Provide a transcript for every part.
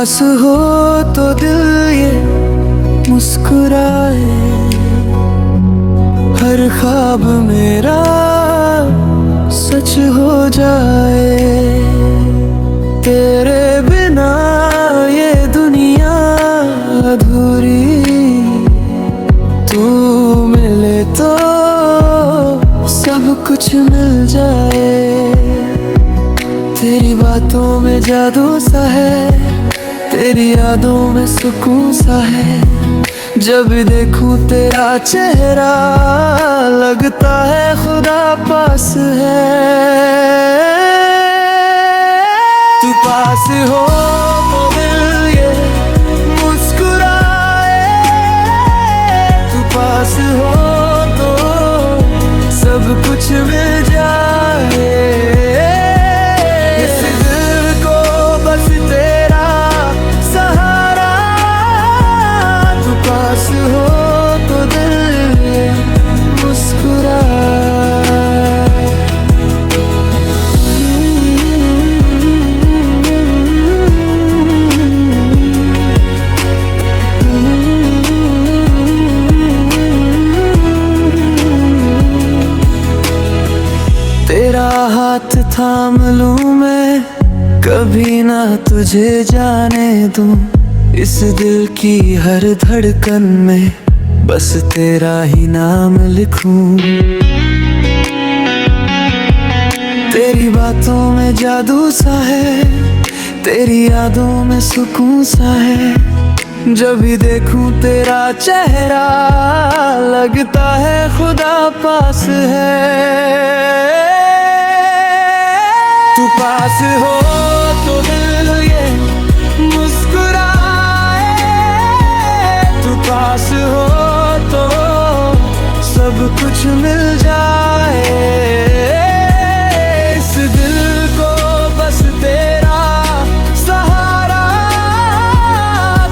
पास हो तो दिल ये मुस्कुराए, हर ख्वाब मेरा सच हो जाए। तेरे बिना ये दुनिया अधूरी, तू मिले तो सब कुछ मिल जाए। तेरी बातों में जादू सा है, तेरी यादों में सुकून सा है। जब देखूं तेरा चेहरा लगता है खुदा पास है। तू पास हो तो दिल ये मुस्कुराए, तू पास हो तो सब कुछ मिल जाए। इस दिल को बस तेरा सहारा, तू पास हो तो दिल ये मुस्कुराए। तेरा हाथ थाम लूं मैं, कभी ना तुझे जाने दूं। इस दिल की हर धड़कन में बस तेरा ही नाम लिखूं। तेरी बातों में जादू सा है, तेरी यादों में सुकून सा है। जब भी देखूं तेरा चेहरा लगता है खुदा पास है। तू पास हो तो दिल ये मुस्कुराए, तू पास हो तो सब कुछ मिल जाए। इस दिल को बस तेरा सहारा,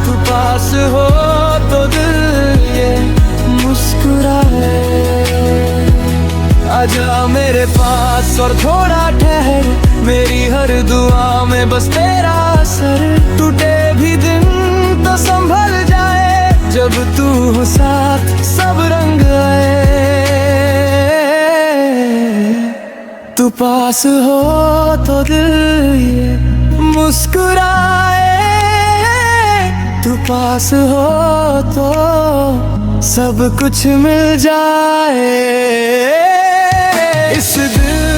तू पास हो तो दिल ये मुस्कुराए। आजा मेरे पास और थोड़ा ठहर, मेरी हर दुआ में बस तेरा असर। टूटे भी दिन तो संभल जाए, जब तू हो साथ सब रंग आए। तू पास हो तो दिल ये मुस्कुराए, तू पास हो तो सब कुछ मिल जाए। इस दिल